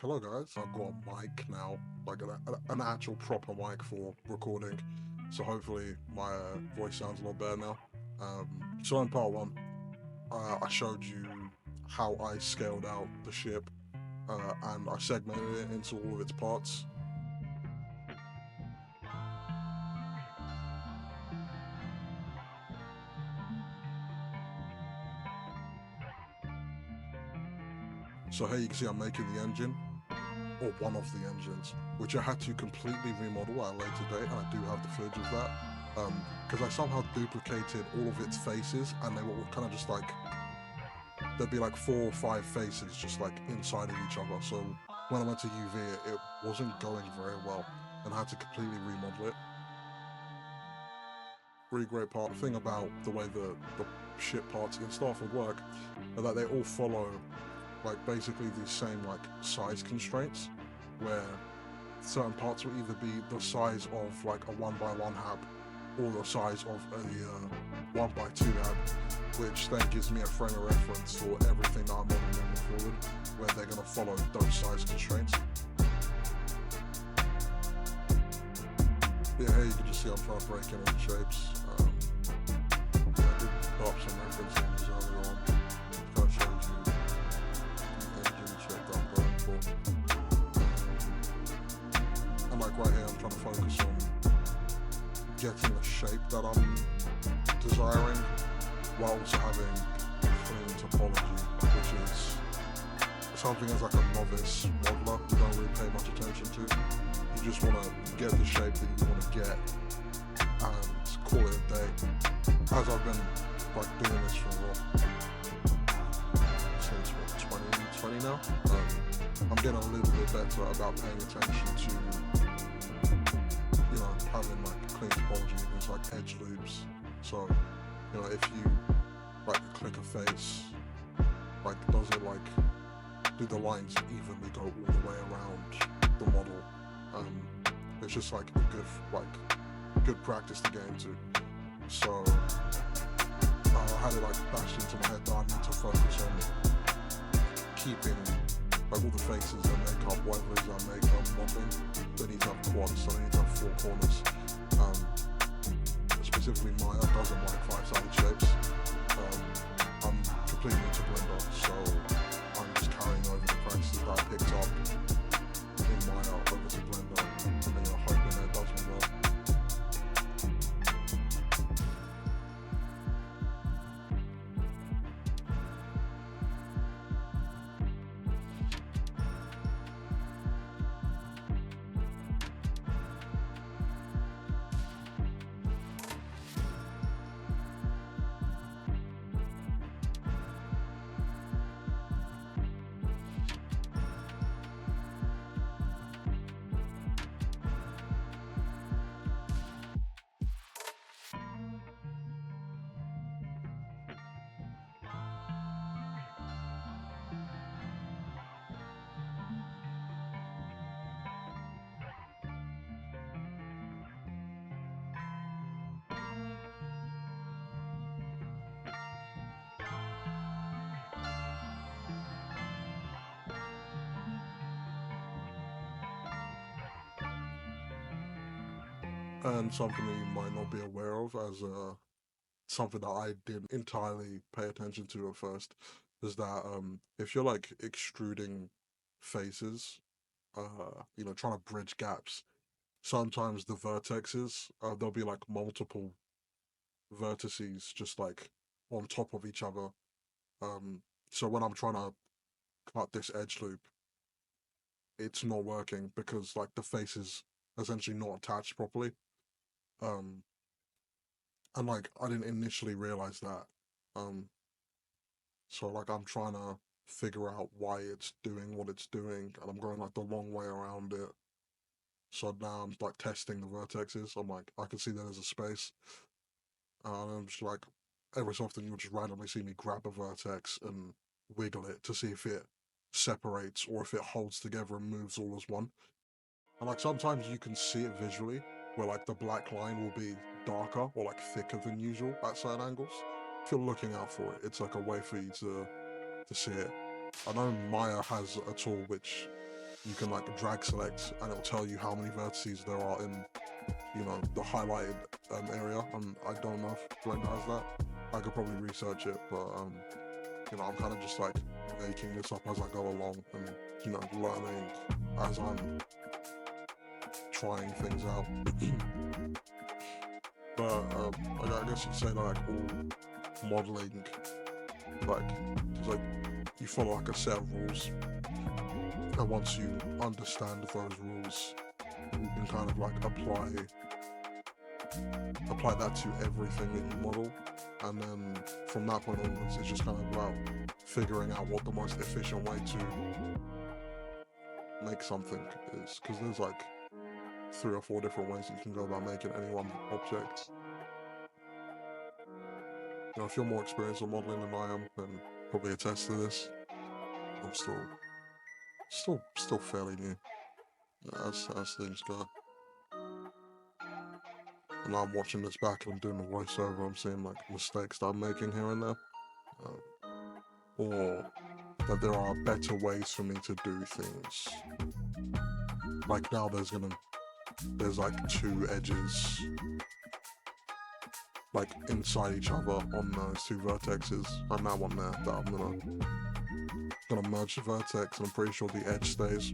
Hello guys, I've got a mic now, like an actual proper mic for recording, so hopefully my voice sounds a lot better now. So in part one, I showed you how I scaled out the ship, and I segmented it into all of its parts. So here you can see I'm making the engine, or one of the engines, which I had to completely remodel at a later date, and I do have the footage of that, because I somehow duplicated all of its faces, and they were all kind of just like, there'd be like 4 or 5 faces just like inside of each other, so when I went to UV it wasn't going very well, and I had to completely remodel it. Really great thing about the way the ship parts in Starfield work are that they all follow like basically the same like size constraints, where certain parts will either be the size of like a 1x1 hab or the size of a 1x2 hab, which then gives me a frame of reference for everything that I'm modeling moving forward, where they're going to follow those size constraints. Yeah, here you can just see I'm trying to break in all the shapes. I did put up some reference images earlier on. That shows you the engine shape that I'm going for. And like right here, I'm trying to focus on getting the shape that I'm desiring, while also having clean topology, which is something as like a novice modeler you don't really pay much attention to. You just want to get the shape that you want to get and call it a day. As I've been like doing this for since what, 2020 now, I'm getting a little bit better about paying attention to, you know, having like clean topology, things like edge loops. So, you know, if you like click a face, like does it like, do the lines evenly go all the way around the model? It's just like good practice to get into. So I had it like bashed into my head that I need to focus on keeping like all the faces that make up whatever it is I make up modeling. They need to have quads, so they need to have 4 corners. Specifically Maya doesn't like 5-sided shapes. I'm completely into Blender, so I'm just carrying over the practices that I picked up in Maya over to Blender, and hoping that it does me well. And something that you might not be aware of as something that I didn't entirely pay attention to at first is that if you're like extruding faces, you know, trying to bridge gaps, sometimes the vertexes, there'll be like multiple vertices just like on top of each other. So when I'm trying to cut this edge loop, it's not working because like the face is essentially not attached properly. Um, and like I didn't initially realize that. Um, so like I'm trying to figure out why it's doing what it's doing, and I'm going like the wrong way around it. So now I'm like testing the vertexes. I'm like, I can see there's a space, and I'm just like, every so often you'll just randomly see me grab a vertex and wiggle it to see if it separates or if it holds together and moves all as one. And like sometimes you can see it visually, where like the black line will be darker or like thicker than usual at certain angles. If you're looking out for it, it's like a way for you to see it. I know Maya has a tool which you can like drag select, and it'll tell you how many vertices there are in, you know, the highlighted area. And I don't know if Blender has that. I could probably research it, but you know, I'm kind of just like making this up as I go along, and you know, learning as I'm trying things out. But I guess you'd say that like all modeling, like, like you follow like a set of rules, and once you understand those rules, you can kind of like apply that to everything that you model, and then from that point onwards, it's just kind of about figuring out what the most efficient way to make something is, because there's like 3 or 4 different ways you can go about making any one object. You know, if you're more experienced with modeling than I am, then probably attest to this. I'm still fairly new as things go. And now I'm watching this back and I'm doing the voiceover, I'm seeing like mistakes that I'm making here and there. Or that there are better ways for me to do things. Like now there's like 2 edges like inside each other on those 2 vertexes, and that one there that I'm gonna merge the vertex, and I'm pretty sure the edge stays.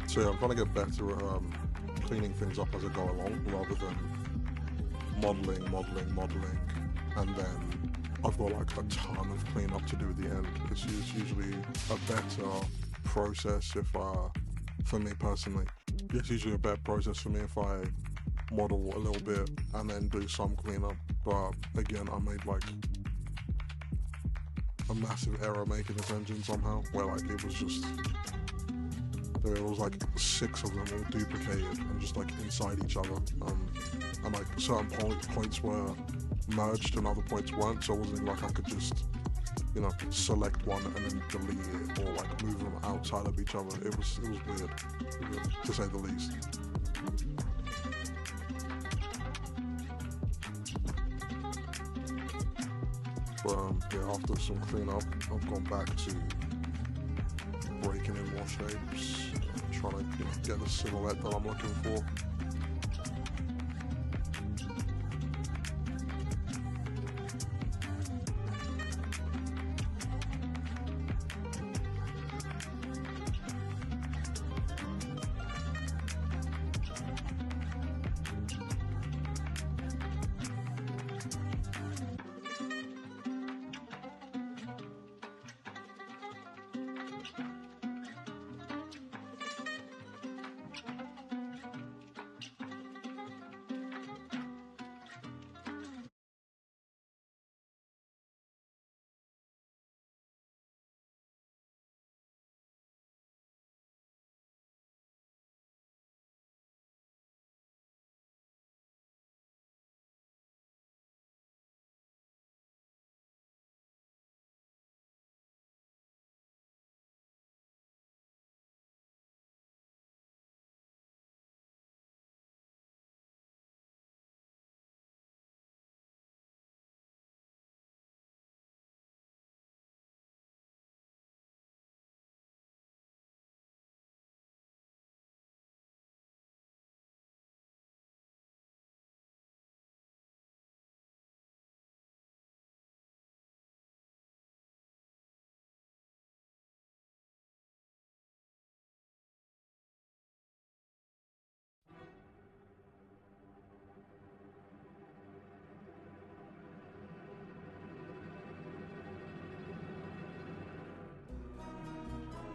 So yeah, I'm trying to get better at cleaning things up as I go along, rather than modeling, and then I've got like a ton of cleanup to do at the end. It's usually a better process if for me personally, it's usually a better process for me if I model a little bit and then do some cleanup. But again, I made like a massive error making this engine somehow, where like it was like 6 of them all duplicated and just like inside each other, and like certain points were merged and other points weren't, so it wasn't like I could just, you know, select one and then delete it or like move them outside of each other. It was weird, to say the least. But yeah, after some cleanup, I've gone back to breaking in more shapes, trying to get the silhouette that I'm looking for.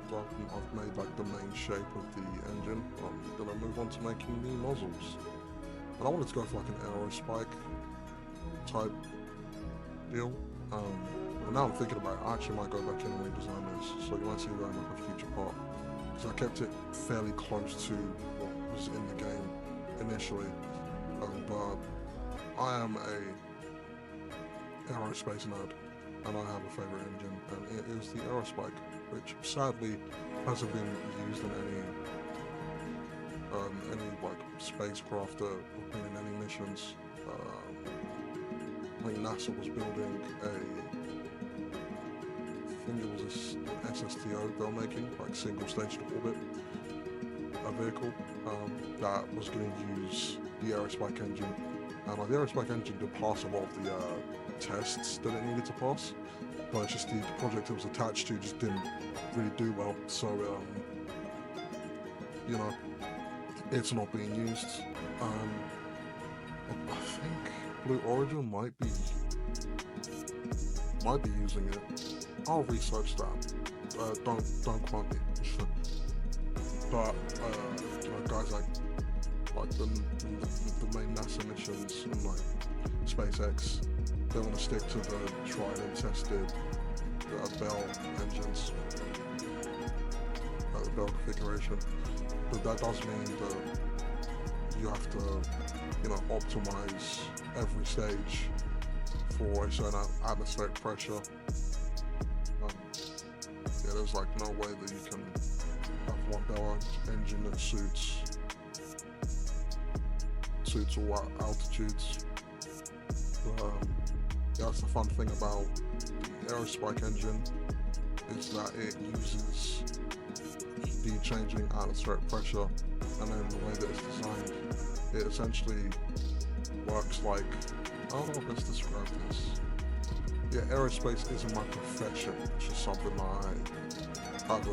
So I've made like the main shape of the engine. I'm gonna move on to making the nozzles. And I wanted to go for like an aerospike type deal. But now I'm thinking about it, I actually might go back in and redesign this. So you might see that in like a future part. Because I kept it fairly close to what was in the game initially. But I am a aerospace nerd, and I have a favourite engine, and it is the aerospike, which sadly hasn't been used in any like spacecraft or been in any missions. I think NASA was building I think it was an SSTO they were making, like single stage to orbit, a vehicle that was going to use the aerospike engine. And the aerospike engine did pass a lot of the tests that it needed to pass, but it's just the project it was attached to just didn't really do well. So you know, it's not being used. I think Blue Origin might be using it. I'll research that. Don't quote me. But you know, guys like the main NASA missions and like SpaceX, they want to stick to the tried and tested Bell engines, the Bell configuration. But that does mean that you have to, you know, optimize every stage for a certain atmospheric pressure. Yeah, there's like no way that you can have one Bell engine that suits all altitudes. That's the fun thing about the aerospike engine, is that it uses the changing atmospheric pressure, and then the way that it's designed, it essentially works like, I don't know how best to describe this. Yeah, aerospace isn't my profession, it's just something I have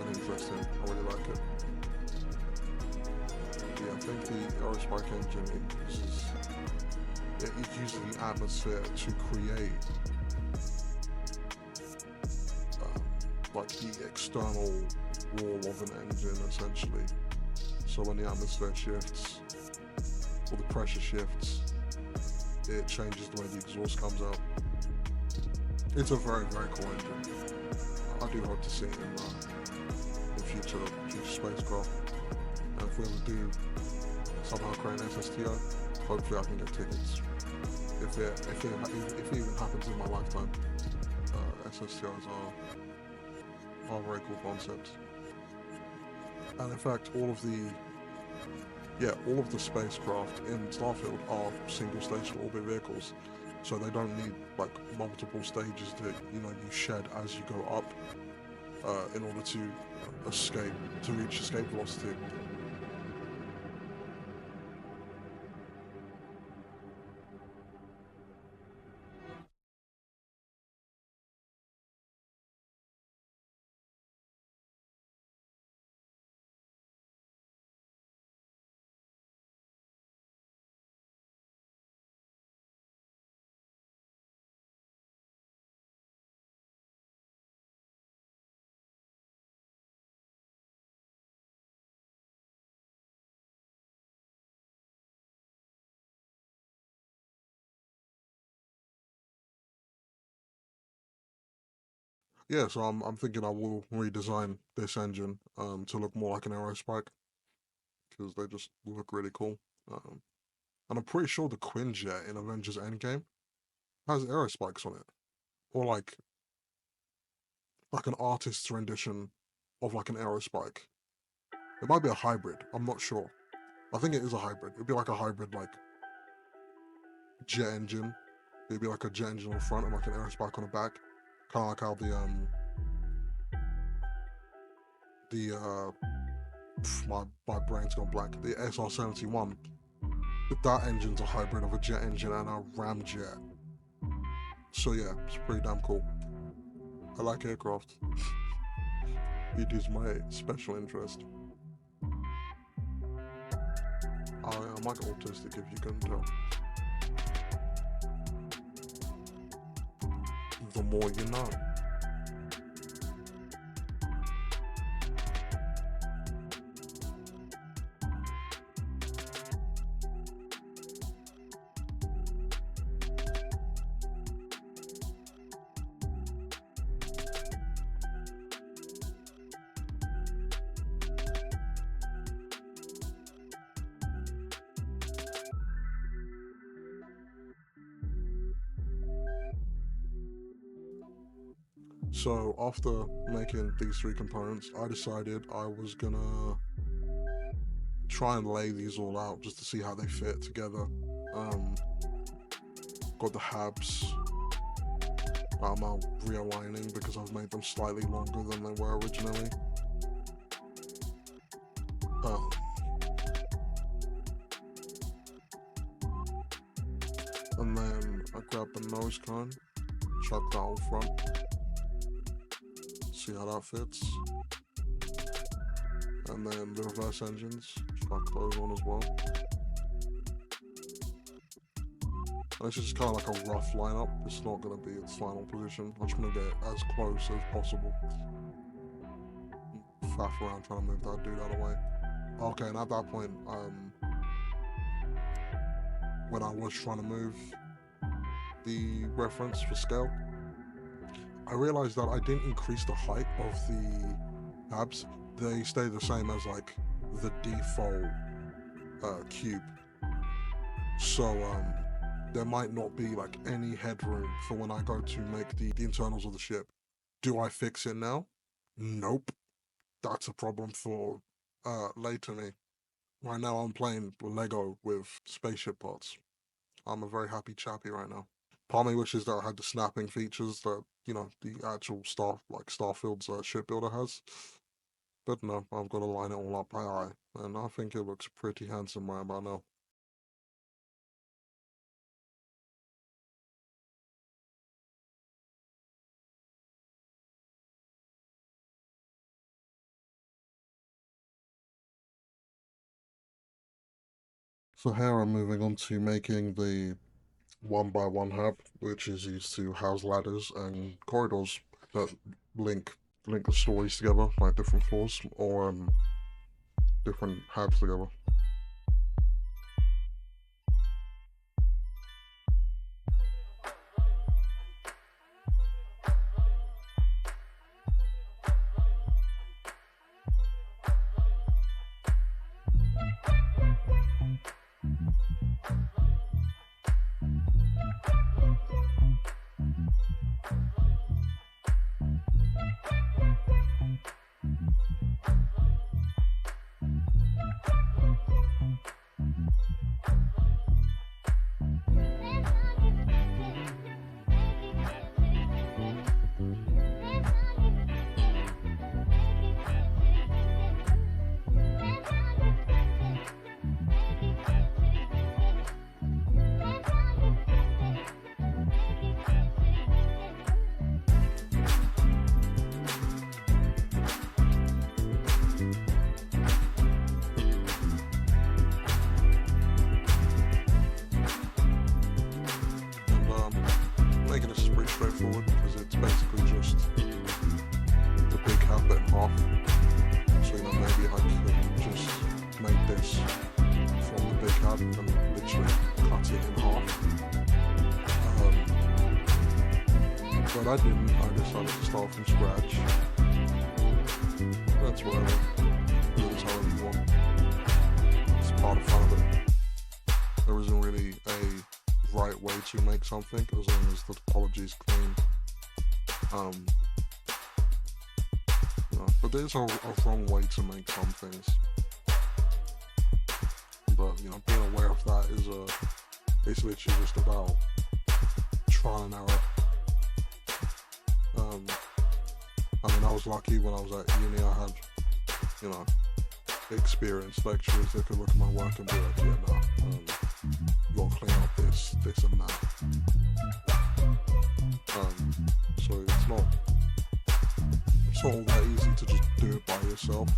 an interest in. I really like it. Yeah, I think the aerospike engine, it uses the atmosphere to create like the external wall of an engine, essentially. So when the atmosphere shifts, or the pressure shifts, it changes the way the exhaust comes out. It's a very, very cool engine. I do hope to see it in future spacecraft. And if we ever do somehow create an SSTO, hopefully I can get tickets. If it even happens in my lifetime, SSTOs are a very cool concept. And in fact, all of the spacecraft in Starfield are single stage to orbit vehicles, so they don't need like multiple stages that you shed as you go up. in order to reach escape velocity. Yeah, so I'm thinking I will redesign this engine to look more like an aerospike because they just look really cool. Um, and I'm pretty sure the Quinjet in Avengers Endgame has aerospikes on it, or like an artist's rendition of like an aerospike. It might be a hybrid. I'm not sure. I think it is a hybrid. It'd be like a hybrid like jet engine. It'd be like a jet engine on the front and like an aerospike on the back. Kind of like how the my brain's gone blank. The SR-71. That engine's a hybrid of a jet engine and a ramjet. So yeah, it's pretty damn cool. I like aircraft. It is my special interest. I might get autistic if you couldn't tell. The more you know. So after making these three components, I decided I was gonna try and lay these all out just to see how they fit together. Got the habs I'm now realigning because I've made them slightly longer than they were originally. And then I grabbed the nose cone, chuck that on front, see how that fits. And then the reverse engines, chuck those on as well. And it's just kind of like a rough lineup. It's not going to be its final position. I'm just going to get as close as possible. Faff around trying to move that dude out of the way. Okay, and at that point, when I was trying to move the reference for scale, I realized that I didn't increase the height of the tabs. They stay the same as like the default cube. So there might not be like any headroom for when I go to make the internals of the ship. Do I fix it now? Nope. That's a problem for later me. Right now I'm playing Lego with spaceship parts. I'm a very happy chappy right now. Part of me wishes that I had the snapping features that, you know, the actual Starfield's shipbuilder has. But no, I've got to line it all up by eye, and I think it looks pretty handsome right about now. So here I'm moving on to making the 1x1 hub, which is used to house ladders and corridors that link the stories together, like different floors or different hubs together. making this is pretty straightforward because it's basically just the big hat but in half. So, you know, maybe I could just make this from the big hat and literally cut it in half. But I didn't. I decided to start from scratch. That's whatever. Do this however you want. It's part of fun of it. There isn't really a right way to make something as long as the topology is clean. But there's a wrong way to make some things. But you know, being aware of that is it's literally just about trial and error. I mean, I was lucky when I was at uni. I had, you know, experienced lecturers that could look at my work and be like, yeah, nah, you gotta clean up this and that. So it's not all that easy to just do it by yourself.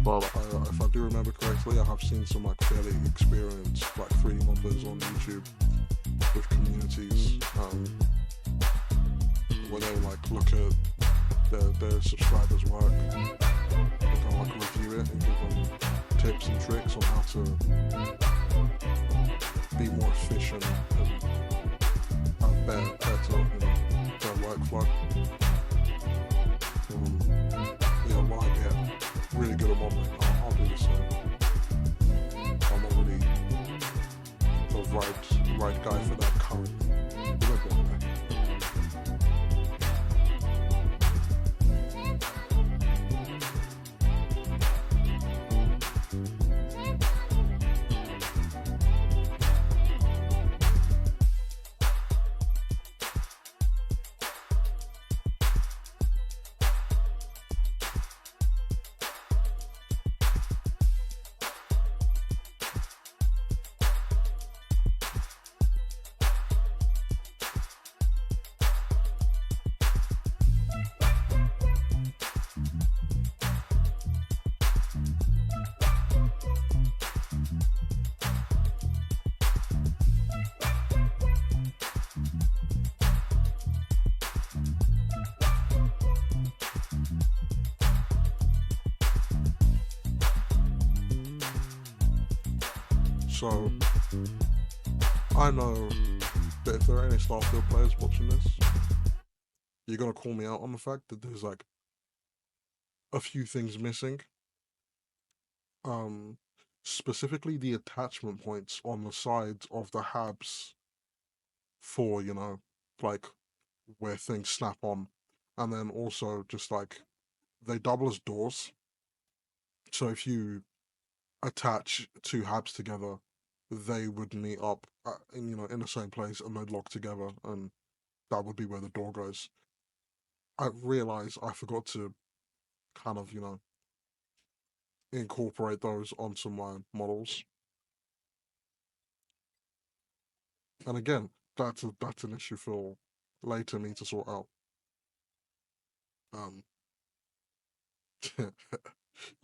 But if I do remember correctly, I have seen some like fairly experienced like 3D modelers on YouTube with communities where they like look at their subscribers' work, they can like review it and give them tips and tricks on how to be more efficient and have better you know, their workflow. You know, when I get really good at modeling, I'll do the same. I'm not really the right guy for that currently. So, I know that if there are any Starfield players watching this, you're gonna call me out on the fact that there's like a few things missing. Specifically the attachment points on the sides of the habs for, you know, like where things snap on. And then also just like they double as doors. So if you attach two habs together, they would meet up in the same place and they'd lock together, and that would be where the door goes. I realized I forgot to kind of, incorporate those onto my models. And again, that's an issue for later me to sort out.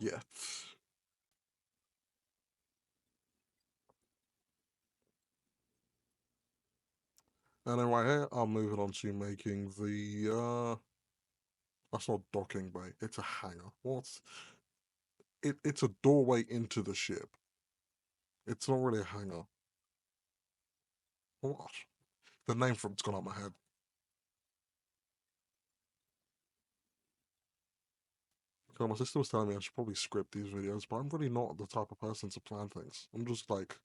Yeah. And then right here, I'm moving on to making the, that's not docking bay, it's a hangar. It's a doorway into the ship. It's not really a hangar. What? The name for it's gone out of my head. God, my sister was telling me I should probably script these videos, but I'm really not the type of person to plan things. I'm just like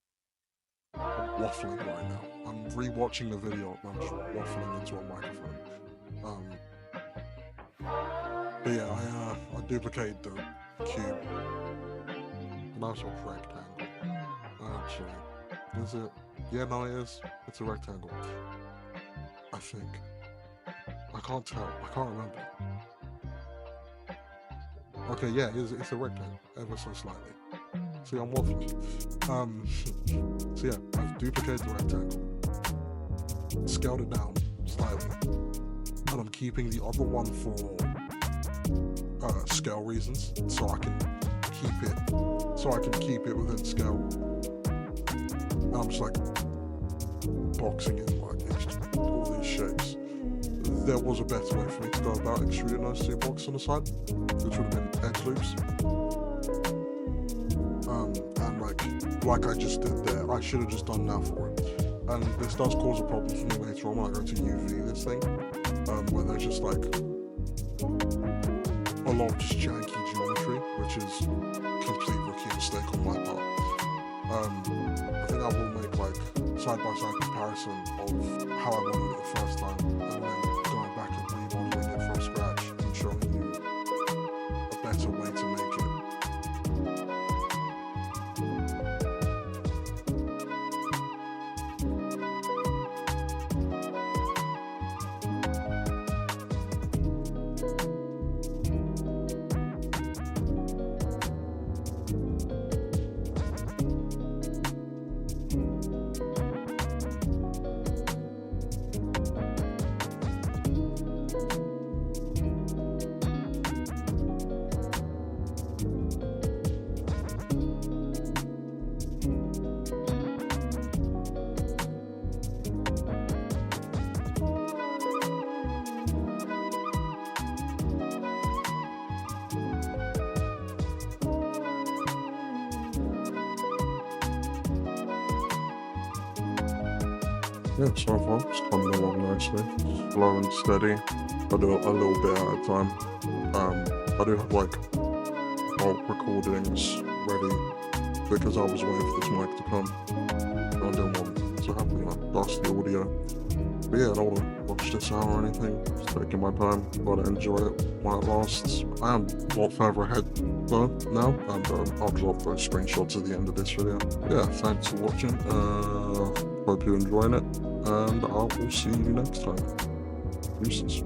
waffling right now. I'm rewatching the video and I'm just waffling into a microphone. But yeah, I duplicate the cube. A nice little rectangle. Actually, is it? Yeah, no, it is. It's a rectangle. I think. I can't tell. I can't remember. Okay, yeah, it's a rectangle, ever so slightly. See, I'm waffling. So yeah, I've duplicated the rectangle, scaled it down slightly, and I'm keeping the other one for scale reasons, so I can keep it within scale. And I'm just like boxing in like all these shapes. There was a better way for me to go about extruding those two blocks on the side, which would have been edge loops. And like I just did there, I should have just done that for it. And this does cause a problem for me later on when I go to UV this thing, where there's just like a lot of just janky geometry, which is complete rookie mistake on my part. I think that will make like side-by-side comparison of how I wanted it the first time, and then going back and remodeling it from scratch and showing you a better way to make it. Yeah, so far it's coming along nicely, slow and steady. I do it a little bit at a time. I do have like bulk recordings ready because I was waiting for this mic to come. I didn't want to have dusty audio. But yeah, I don't want to watch this out or anything. Just taking my time, gotta enjoy it while it lasts. I am a lot further ahead though now, and I'll drop those screenshots at the end of this video. Yeah, thanks for watching. Hope you're enjoying it, and I will see you next time. Deuces.